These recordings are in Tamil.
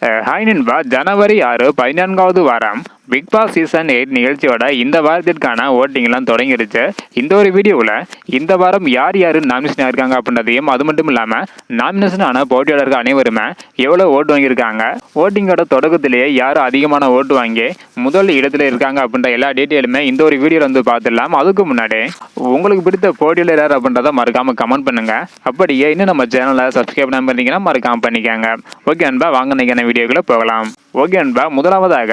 ஹாய் நண்பா, ஜனவரி 6 14வது வாரம் பிக் பாஸ் சீசன் 8 நிகழ்ச்சியோட இந்த வாரத்திற்கான ஓட்டிங்லாம் தொடங்கிடுச்சு. இந்த ஒரு வீடியோவில் இந்த வாரம் யார் யார் நாமினேஷன் ஆயிருக்காங்க அப்படின்றதையும், அது மட்டும் இல்லாமல் நாமினேஷன் ஆன போட்டியாளர்கள் அனைவருமே எவ்வளோ ஓட்டு வாங்கியிருக்காங்க, ஓட்டிங்கோட தொடக்கத்திலேயே யார் அதிகமான ஓட்டு வாங்கி முதல் இடத்துல இருக்காங்க அப்படின்ற எல்லா டீட்டெயிலுமே இந்த ஒரு வீடியோவில் வந்து பார்த்துடலாம். அதுக்கு முன்னாடி உங்களுக்கு பிடித்த போட்டியாளர் யார் அப்படின்றத மறக்காம கமெண்ட் பண்ணுங்க. அப்படியே இன்னும் நம்ம சேனலை சப்ஸ்கிரைப் பண்ண பண்ணீங்கன்னா மறக்காம பண்ணிக்கோங்க. ஓகே நண்பா, வாங்க இன்னைக்கான வீடியோக்குள்ள போகலாம். ஓகே நண்பா, முதலாவதாக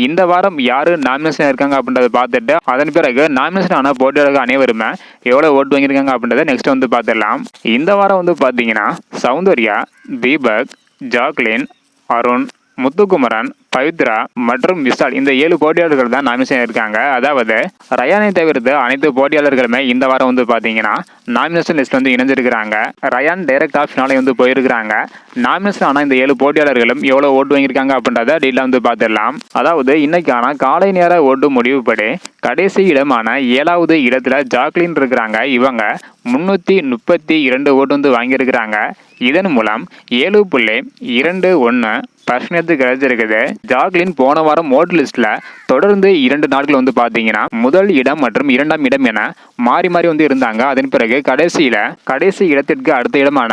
இந்த வாரம் யாரு நாமினேஷன் இருக்காங்க அப்படின்றத பார்த்துட்டு அதன் பிறகு நாமினேஷன் ஆன போட்டியாளர்கள் அனைவருமே எவ்வளவு ஓட்டு வாங்கியிருக்காங்க அப்படின்றத நெக்ஸ்ட் வந்து பார்த்துடலாம். இந்த வாரம் வந்து பார்த்தீங்கன்னா சௌந்தர்யா, தீபக், ஜாக்லின், அருண், முத்துக்குமரன், பவித்ரா மற்றும் விஷால் இந்த 7 போட்டியாளர்கள் தான் நாமினேஷன் இருக்காங்க. அதாவது ரயானை தவிர்த்து அனைத்து போட்டியாளர்களுமே இந்த வாரம் வந்து பார்த்தீங்கன்னா நாமினேஷன் லிஸ்ட் வந்து இணைஞ்சிருக்கிறாங்க. ரயான் டைரக்ட் ஆப்ஷனாலே வந்து போயிருக்கிறாங்க. நாமினேஷன் ஆன இந்த 7 போட்டியாளர்களும் எவ்வளோ ஓட்டு வாங்கியிருக்காங்க அப்படின்றத டீட்டெயிலாக வந்து பார்த்துடலாம். அதாவது இன்னைக்கான காலை நேர ஓட்டு முடிவுப்படி கடைசி இடமான 7வது இடத்துல ஜாக்லின் இருக்கிறாங்க. இவங்க 332 ஓட்டு வந்து வாங்கியிருக்கிறாங்க. இதன் மூலம் 7.21% கிடைச்சிருக்குது. ஜாக்லின் போன வாரம் ஓட்டு லிஸ்ட்ல தொடர்ந்து 2 நாட்கள் வந்து பாத்தீங்கன்னா முதல் இடம் மற்றும் 2ஆம் இடம் என மாறி மாறி வந்து இருந்தாங்க. அதன் பிறகு கடைசி இடத்திற்கு அடுத்த இடமான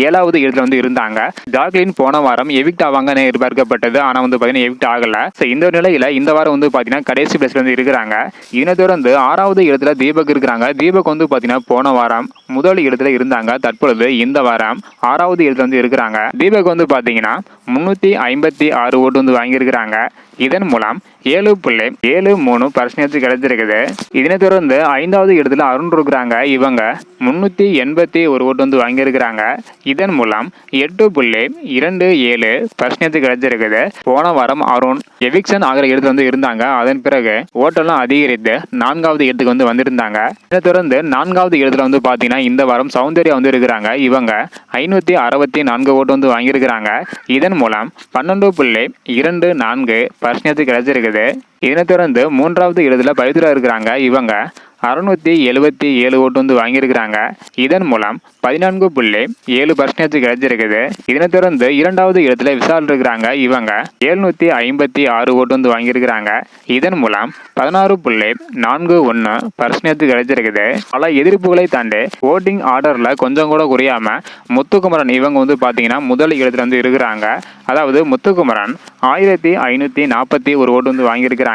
7வது இடத்துல வந்து இருந்தாங்க. ஜாக்லின் போன வாரம் எவிக்ட் ஆவாங்கன்னு எதிர்பார்க்கப்பட்டது. ஆனா வந்து பாத்தீங்கன்னா எவிக்ட் ஆகல. இந்த நிலையில இந்த வாரம் வந்து பாத்தீங்கன்னா கடைசி பிளேஸ்ல வந்து இருக்கிறாங்க. இதனை தொடர்ந்து 6வது இடத்துல தீபக் இருக்கிறாங்க. தீபக் வந்து பாத்தீங்கன்னா போன வாரம் முதல் இடத்துல இருந்தாங்க. தற்பொழுது இந்த வாரம் 6வது இடத்துல வந்து இருக்கிறாங்க. தீபக் வந்து பாத்தீங்கன்னா 356 ஓட்டு வந்து வாங்கியிருக்கிறாங்க. இதன் மூலம் 7.73% கிடைச்சிருக்குது. இதனை தொடர்ந்து 5வது இடத்துல அருண் இருக்கிறாங்க. இவங்க 381 ஓட்டு வந்து வாங்கியிருக்கிறாங்க. இதன் மூலம் 8.27% கிடைச்சிருக்குது. போன வாரம் அருண் எவிக்ஷன் ஆகிற இடத்துல வந்து இருந்தாங்க. அதன் பிறகு ஓட்டெல்லாம் அதிகரித்து 4வது இடத்துக்கு வந்து வந்திருந்தாங்க. இதனை தொடர்ந்து 4வது இடத்துல வந்து பாத்தீங்கன்னா இந்த வாரம் சௌந்தர்யா வந்து இருக்கிறாங்க. இவங்க 564 ஓட்டு வந்து வாங்கியிருக்கிறாங்க. இதன் மூலம் 12.24% கிடைச்சிருக்குது. இதனை தொடர்ந்து 3வது இடத்துல பவித்ரா இருக்கிறாங்க. இவங்க 677 ஓட்டு வந்து வாங்கியிருக்கிறாங்க. இதன் மூலம் 14.7% கிடைச்சிருக்குது. இதனை தொடர்ந்து 2வது இடத்துல விஷால் இருக்கிறாங்க. இவங்க 756 ஓட்டு வந்து வாங்கியிருக்கிறாங்க. இதன் மூலம் 16.41% கிடைச்சிருக்குது. பல எதிர்ப்புகளை தாண்டி ஓட்டிங் ஆர்டர்ல கொஞ்சம் கூட குறையாம முத்துக்குமரன் இவங்க வந்து பாத்தீங்கன்னா முதல் இடத்துல வந்து இருக்கிறாங்க. அதாவது முத்துக்குமரன் 1541 ஓட்டு வந்து வாங்கியிருக்கிறாங்க.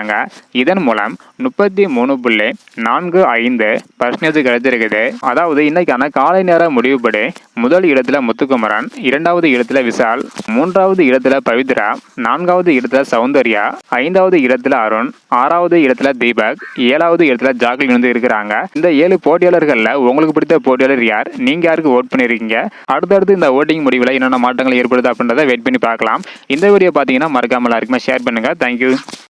இதன் மூலம் 33.45% கிடைச்சிருக்குது. அதாவது இன்னைக்கான காலை நேர முடிவுப்படி முதல் இடத்துல முத்துக்குமரன், 2வது இடத்துல விஷால், 3வது இடத்துல பவித்ரா, 4வது இடத்துல சௌந்தர்யா, 5வது இடத்துல அருண், 6வது இடத்துல தீபக், 7வது இடத்துல ஜாக்லின் வந்து இருக்கிறாங்க. இந்த 7 போட்டியாளர்கள்ல உங்களுக்கு பிடித்த போட்டியாளர் யார்? நீங்க யாருக்கு ஓட் பண்ணிருக்கீங்க? அடுத்தடுத்து இந்த ஓட்டிங் முடிவில் என்னென்ன மாற்றங்கள் ஏற்படுது அப்படின்றத வெயிட் பண்ணி பார்க்கலாம். இந்த வீடியோ பார்த்தீங்கன்னா மறக்காம எல்லாருக்குமே ஷேர் பண்ணுங்க. தேங்க்யூ.